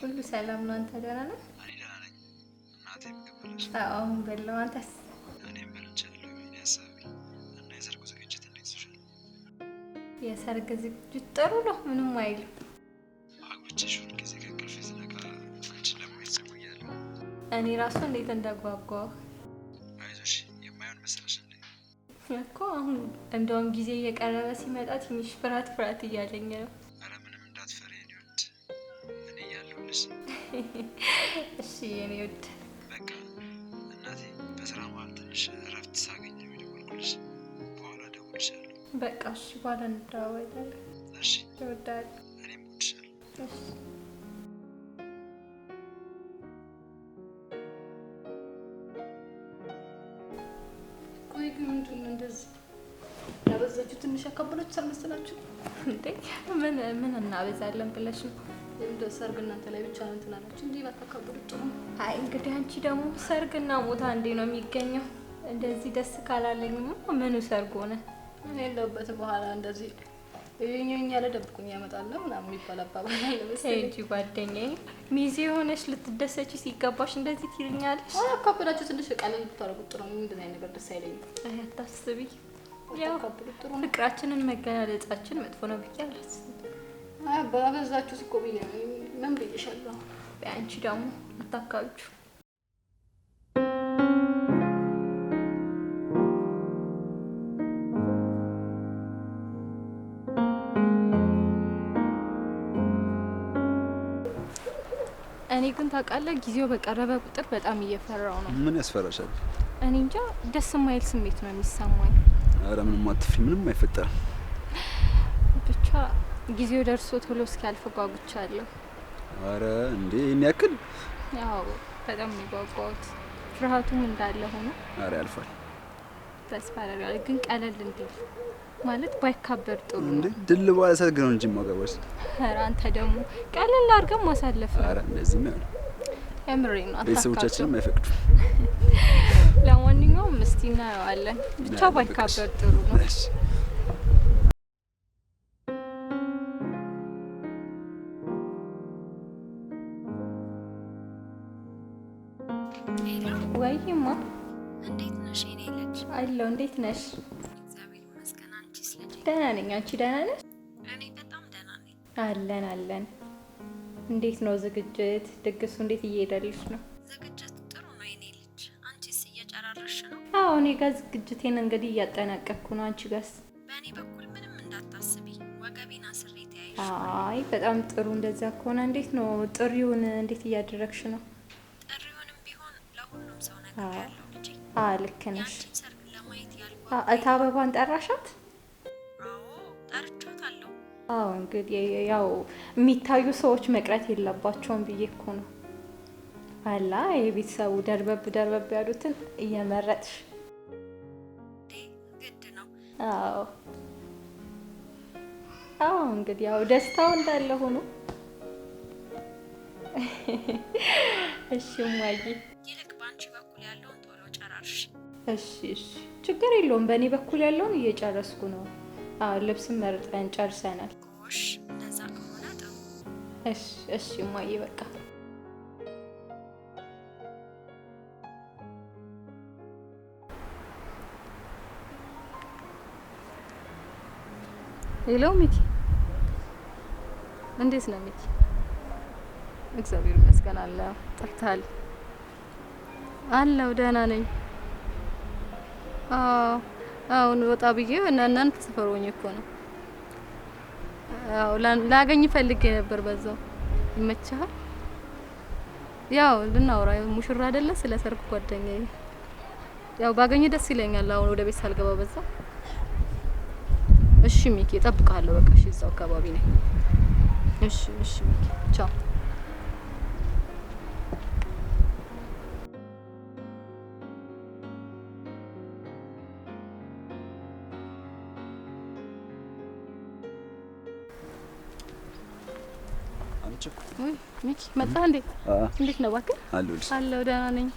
ሁሉ ሰላም ነው? አንተ ደህና ነህ? እኔ ደህና ነኝ። እናቴ ምግብ በላሽ? አሁን በላው። አንተስ? እኔም በልቻለሁ። የኔ ሀሳቤ እና የሰርጉ ዝግጅት እንዴት ይሻል? የሰርግ ዝግጅት ጥሩ ነው፣ ምንም አይልም። አግብቼሽ ሁል ጊዜ ከእንቅልፌ ስነቃ አንቺን ለማየት ቸኩያለሁ። እኔ ራሱ እንዴት እንዳጓጓሁ። አይዞሽ፣ የማይሆን መሰለሽ እንዴ? እኮ አሁን እንደውም ጊዜ እየቀረበ ሲመጣ ትንሽ ፍርሃት እያለኝ ነው። ኧረ ምንም እንዳትፈሪ የኔ ውድ፣ እኔ እያለሁልሽ። እሺ የኔ ውድ። በቃ እናቴ በስራ መሀል ትንሽ እረፍት ሳገኝ ነው የደወልኩልሽ። በኋላ እደውልልሻለሁ። በቃ እሺ፣ በኋላ እንደዋወላለን። እሺ፣ እወዳለሁ። እኔም እወድሻለሁ። እሺ። ቆይ ግን ምንድን ነው እንደዚህ ያበዛችሁ? ትንሽ ያካበላችሁ አልመሰላችሁ እንዴ? ምን እናበዛለን ብለሽ ነው? እንደ ሰርግ እናንተ ላይ ብቻ ነው እንትን አላችሁ እንዴ? ባታካበሉት ጥሩ ነው። አይ እንግዲህ አንቺ ደግሞ ሰርግና ሞታ እንዴ ነው የሚገኘው? እንደዚህ ደስ ካላለኝማ ምኑ ሰርግ ሆነ? እኔ የለሁበት በኋላ እንደዚህ እኛኛ ለደብቁኝ ያመጣለሁ ምናምን የሚባል አባባል አለ መሰለኝ። እንጂ ጓደኛዬ ሚዜ ሆነሽ ልትደሰቺ ሲገባሽ እንደዚህ ትይኛለሽ? አካበላችሁ ትንሽ ቀለል ብታረጉት ጥሩ ነው። እንደዚህ አይነት ነገር ደስ አይለኝም። አይ አታስቢ። ያው ፍቅራችንን መገላለጻችን መጥፎ ነው ብዬ አላስብም። አይ ባበዛችሁት እኮ ብዬ ምን ብዬሻለሁ? አንቺ ደግሞ አታካብቹ። እኔ ግን ታውቃለህ ጊዜው በቀረበ ቁጥር በጣም እየፈራው ነው። ምን ያስፈራሻል? እኔ እንጃ ደስ የማይል ስሜት ነው የሚሰማኝ። ኧረ ምንም አትፍሪ፣ ምንም አይፈጠርም። ብቻ ጊዜው ደርሶ ቶሎ እስኪያልፍ ጓጉቻለሁ። ኧረ እንዴ ይሄን ያክል? ያው በጣም የሚጓጓውት ፍርሃቱም እንዳለ ሆኖ። ኧረ ያልፋል። ተስፋ አደርጋለሁ ግን ቀለል እንዲል ማለት ባይካበር ጥሩ ነው። እንዴ ድል ባለ ሰርግ ነው እንጂ ማገባሽ። ኧረ አንተ ደግሞ ቀለል አድርገን ማሳለፍ ነው። ኧረ እንደዚህ ነው የምሬን ነው። ቤተሰቦቻችንም አይፈቅዱ። ለማንኛውም እስቲ እናየዋለን። ብቻ ባይካበር ጥሩ ነው። እሺ ወይማ እንዴት ነሽ የኔ ልጅ? አለሁ። እንዴት ነሽ? እግዚአብሔር ይመስገን። አንቺስ ልጅ? ደህና ነኝ። አንቺ ደህና ነሽ? እኔ በጣም ደህና ነኝ። አለን። እንዴት ነው ዝግጅት ድግሱ እንዴት እየሄደልሽ ነው? ዝግጅት ጥሩ ነው የኔ ልጅ። አንቺስ እየጨራረሽ ነው? አዎ እኔ ጋር ዝግጅቴን እንግዲህ እያጠናቀቅኩ ነው። አንቺ ጋርስ? በእኔ በኩል ምንም እንዳታስቢ፣ ወገቤን አስሬ ተያይሽ። አይ በጣም ጥሩ። እንደዛ ከሆነ እንዴት ነው ጥሪውን እንዴት እያደረግሽ ነው? ጥሪውንም ቢሆን ለሁሉም ሰው ነግሬያለሁ ልጄ። ልክ ነሽ። ያንቺን ሰርግ ለማየት ያልኩ እታ አበባን ጠራሻት? አዎ ጠርቻታለሁ። አዎ እንግዲህ ያው የሚታዩ ሰዎች መቅረት የለባቸውም ብዬ እኮ ነው። አላ የቤተሰቡ ደርበብ ያሉትን እየመረጥሽ። ግድ ነው። አዎ እንግዲህ ያው ደስታው እንዳለ ሆኖ። እሺ እማዬ፣ ይልቅ በአንቺ በኩል ያለውን ቶሎ ጨራርሽ። እሺ ችግር የለውም። በእኔ በኩል ያለውን እየጨረስኩ ነው። ልብስም መርጠን ጨርሰናል። ጎሽ እንደዛ ከሆነ ጥሩ። እሺ እማዬ በቃ ሄሎ ሚኪ፣ እንዴት ነው ሚኪ? እግዚአብሔር ይመስገን አለሁ። ጠርተሃል? አለሁ ደህና ነኝ። አሁን ወጣ ብዬ እናንተ ሰፈር ሆኜ እኮ ነው። አዎ ላገኝ ፈልጌ ነበር። በዛው ይመችሃል? ያው ልናወራ ሙሽራ አይደለ? ስለ ሰርግ ጓደኛዬ ያው ባገኝ ደስ ይለኛል። አሁን ወደ ቤት ሳልገባ በዛው። እሺ ሚኪ እጠብቅሃለሁ። በቃ እሺ፣ እዛው አካባቢ ነኝ። እሺ ሚኪ ቻው። ወይ ሚኪ መጣ እንዴ? እንዴት ነው እባክህ? አለሁልሽ። አለሁ ደህና ነኝ።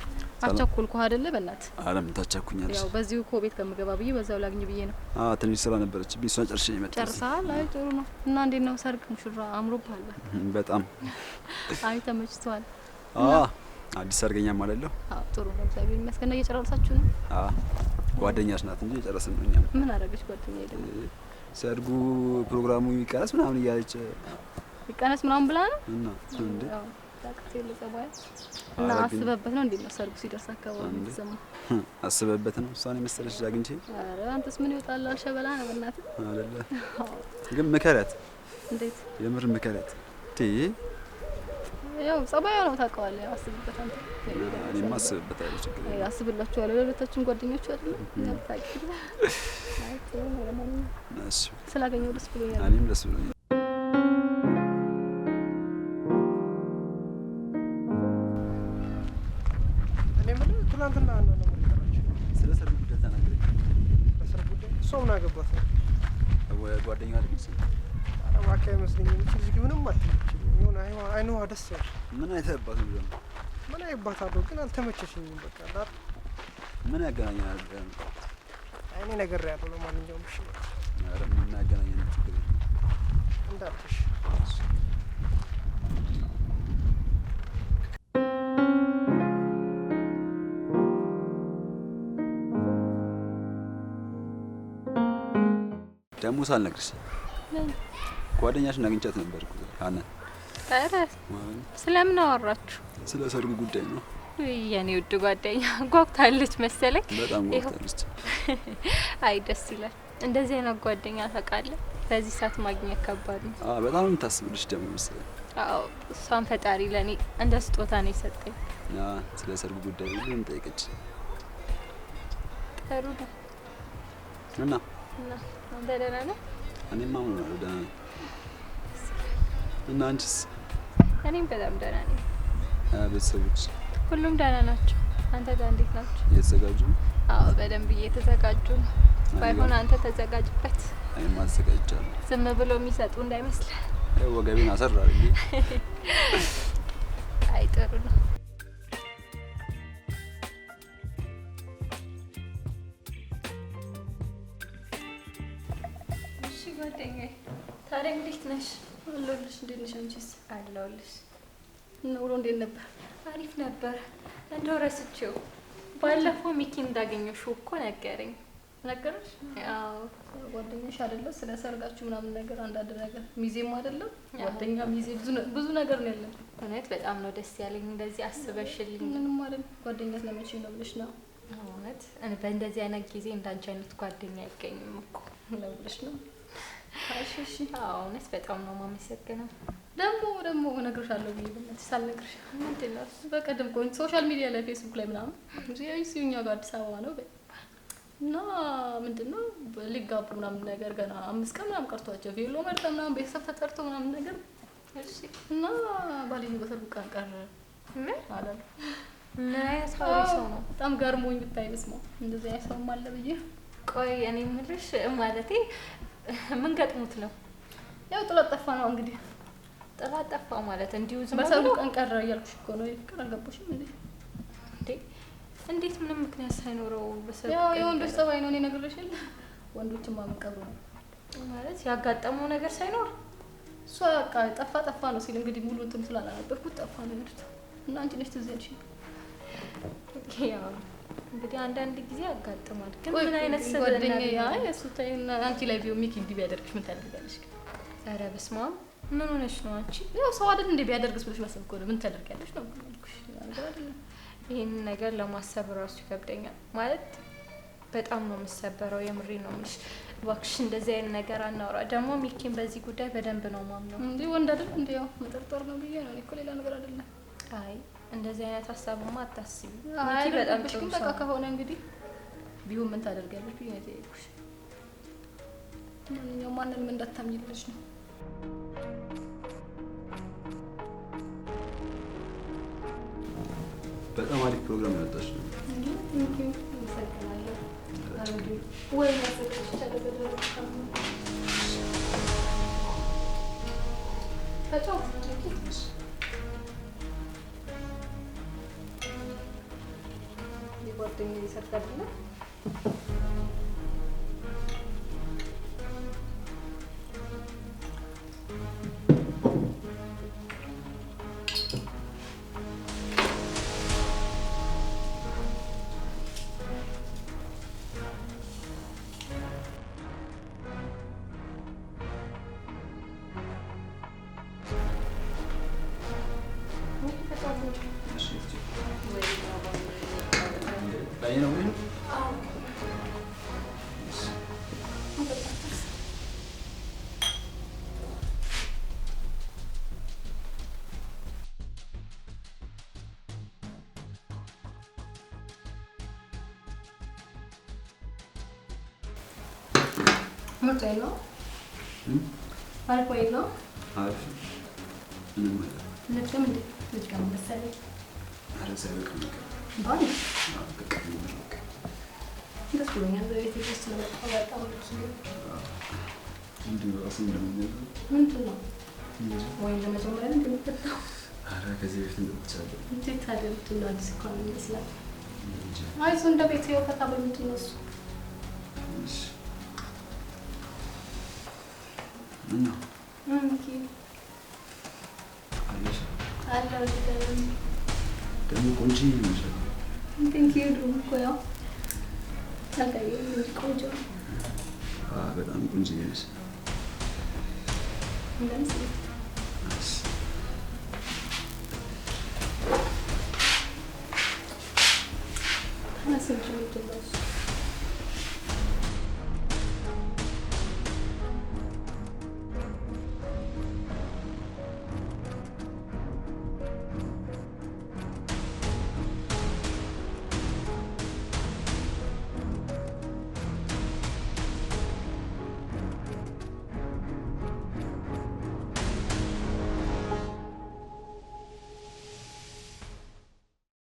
አቻኩልኩ አይደለ? በእናት አለም ታቻኩኛለሽ። ያው በዚሁ እኮ ቤት ከምገባ ብዬ በዛው ላግኝ ብዬ ነው። ትንሽ ስራ ነበረችብኝ እሷን ጨርሼ መጣሁ። ጨርሰሃል? አይ ጥሩ ነው። እና እንዴት ነው ሰርግ ሙሽራ አምሮብሃል? በጣም አይ ተመችቷል። አዲስ ሰርገኛም አይደለሁ? ጥሩ ነው እግዚአብሔር ይመስገን። እየጨረሳችሁ ነው? ጓደኛሽ ናት እንጂ የጨረስን ነው እኛም። ምን አደረገች ጓደኛዬ ደግሞ? ሰርጉ ፕሮግራሙ ይቀነስ ምናምን እያለች ይቀነስ ምናምን ብላ ነው እና እንዴ ታክሲ ለጸባይ እና አስበበት ነው እንዴ ነው ሰርጉ ሲደርስ አካባቢ ተሰማ አስበበት ነው እሷን የመሰለሽ አግኝቼ። ኧረ አንተስ ምን ይወጣል አልሸበላ ነው በእናትህ አይደለ? ግን ምከረት። እንዴት? የምር ምከረት። ያው ጸባዩ ነው ታውቀዋለህ። ያው አስብበት አንተ። እኔማ አስብበታለሁ። ችግር የለም። አስብላችኋለሁ። ለሁለታችን ጓደኞች አይደል? ያው ታውቂው። አይ ጥሩ ነው። ለማንኛውም እሺ ስላገኘሁ ደስ ብሎኛል። እኔም ደስ ብሎኛል። ትናንትና ነው ለማለት ስለ ሰርጉ ጉዳይ ተናገረኝ። በሰርጉ ጉዳይ እሷ ምን አገባት ነው? ጓደኛዋ አይደለች? ኧረ እባክህ አይመስለኝም። እቺ ልጅ ምንም አትመችም። የሆነ አይኗ ደስ ያለ ምን አይተህባት ነው ደግሞ? ምን አይባታለሁ ግን አልተመቸሽኝም። በቃ ዳር ምን ያገናኛል? አይኔ ነገር ያለው ለማንኛውም እሺ በቃ ኧረ ምን ያገናኛል? ችግር የለም እንዳልኩሽ። ደግሞ ሳልነግርሽ ጓደኛሽን አግኝቻት ነበር እኮ ሀናን። ኧረ ስለምን አወራችሁ? ስለ ሰርጉ ጉዳይ ነው። የኔ ውድ ጓደኛ ጓጉታለች መሰለኝ። በጣም ጓጉታለች። አይ ደስ ይላል። እንደዚህ አይነት ጓደኛ ታውቃለህ፣ በዚህ ሰዓት ማግኘት ከባድ ነው። በጣም የምታስብልሽ ደግሞ መሰለኝ። እሷን ፈጣሪ ለኔ እንደ ስጦታ ነው የሰጠኝ። ስለ ሰርጉ ጉዳይ ሁሉም ጠይቀች። ጥሩ ነው። እና አንተ ደህና ነህ? እኔማ ምን ነው ደህና ነኝ። እና አንቺስ? እኔም በጣም ደህና ነኝ። ቤተሰቦች ሁሉም ደህና ናቸው። አንተ ጋር እንዴት ናቸው? እየተዘጋጁ? በደንብ እየተዘጋጁ ነው። ባይሆን አንተ ተዘጋጅበት። እኔማ አዘጋጅቻለሁ። ዝም ብሎ የሚሰጡ እንዳይመስልህ። ወገቤን አሰራ አድርጌ። አይ ጥሩ ነው። እሺ ጓደኛዬ፣ ታዲያ እንዴት ነሽ? አለሁልሽ። እንዴት ነሽ አንቺስ? አለሁልሽ። ኑሮ እንዴት ነበር? አሪፍ ነበር። እንደው ረስቼው ባለፈው ሚኪ እንዳገኘሽው እኮ ነገረኝ። ነገርሽ? ያው ጓደኛሽ አይደለ? ስለ ሰርጋችሁ ምናምን ነገር አንዳንድ ነገር ሚዜም አይደለም ጓደኛ ሚዜ ብዙ ነገር ነው ያለን። እውነት በጣም ነው ደስ ያለኝ እንደዚህ አስበሽልኝ። ምንም አይደል። ጓደኛ ለመቼ ነው ብለሽ ነው? እውነት በእንደዚህ አይነት ጊዜ እንዳንቺ አይነት ጓደኛ አይገኝም እኮ ለብለሽ ነው። እሺ እውነት በጣም ነው የማመሰግነው። ደግሞ እነግርሻለሁ ብዬ በእናትሽ ሳልነግርሽ ምንድን ነው በቀደም እኮ ሶሻል ሚዲያ ላይ ፌስቡክ ላይ ምናምን እኛ ጋር አዲስ አበባ ነው እና ምንድን ነው ሊጋቡ ምናምን ነገር ገና 5 ቀን ምናምን ቀርቷቸው ቬሎ መርጠው ምናምን ቤተሰብ ተጠርቶ ምናምን ነገር እሺ። እና ባልየው በሰርጉ ቀን ቀረ። ምን አላሉ? ምን አይነት ሰው ነው? በጣም ገርሞኝ ብታይ በስማ እንደዚህ አይነት ሰው አለ ብዬ። ቆይ እኔ የምልሽ ማለቴ ምን ገጥሙት ነው? ያው ጥላት ጠፋ ነው እንግዲህ። ጥላት ጠፋ ማለት እንዲሁ ዝም ብሎ በሰርጉ ቀን ቀረ እያልኩሽ እኮ ነው። ይፍቅር አልገባሽም እንዴ? እንዴት ምንም ምክንያት ሳይኖረው በሰርጉ ቀን? ያው የወንዶች ጸባይ ነው። እኔ ነግሬሽ የለ ወንዶችማ መንቀሩ ነው ማለት ያጋጠመው ነገር ሳይኖር እሷ በቃ ጠፋ ነው ሲል እንግዲህ ሙሉ እንትን ስላላነበብኩት ጠፋ ነው ያሉት። እና አንቺ ነሽ ትዝ ያልሽኝ። ያው እንግዲህ አንዳንድ ጊዜ ያጋጥማል። ግን ምን አይነት ጓደኛዬ አይ እሱ ታይና አንቺ ላይ ቢሆን ሚኪ እንዲህ ቢያደርግሽ ምን ታደርጊያለሽ? ኧረ በስመ አብ ምን ሆነሽ ነው አንቺ? ያው ሰው አይደል እንዴ ቢያደርግስ ብለሽ ማሰብ እኮ ነው። ምን ታደርጊያለሽ ነው ያልኩሽ። ነገር አይደለም። ይሄን ነገር ለማሰብ ራሱ ይከብደኛል። ማለት በጣም ነው የምሰበረው። የምሬ ነው የምልሽ። እባክሽ እንደዚህ አይነት ነገር አናውራ። ደግሞ ሚኪን በዚህ ጉዳይ በደንብ ነው ማምነው። እንዴ ወንድ አይደል እንዴ? ያው መጠርጠር ነው ብዬ ነው እኮ ሌላ ነገር አይደለም። አይ እንደዚህ አይነት ሀሳብማ አታስቢ። ሚኪ በጣም ጥሩ ሰው በቃ ከሆነ እንግዲህ ቢሆን ምን ታደርጊያለሽ ብዬ ነው የጠየኩሽ። ማንኛውም ማንንም እንዳታምኝልሽ ነው። በጣም አሪፍ ፕሮግራም ያወጣሽ ነው። ወይ ጓደኛዬ ሰርግ አይደለ? Muito bem, não? Para com ele, não? عارف انا مالك Ainda te chamo de cama da série. على سبيل المثال Bora? كنت أتمنى. Das Brunhas, eu ia ter visto na minha tava aqui. ምንድነው እራሱ እንደምንለው Muito não. Ou ainda mais ou menos, não tem perdão. ኧረ ከዚህ በፊት እንደምትቻለው እንዴት ታዲያ ምትለው አዲስ እኮ ነው ይመስላል። እንጂ አይዞህ እንደ ቤት ይኸው ፈታ በምትነሱ እሺ እና እንኪ አለሽ አለው ይደረም ደግሞ ቆንጆ ይመስላል። እንኪ ደግሞ እኮ ያው ታዲያ ቆንጆ በጣም ቆንጆ ነሽ። እንደዚህ እሺ አሰብኩት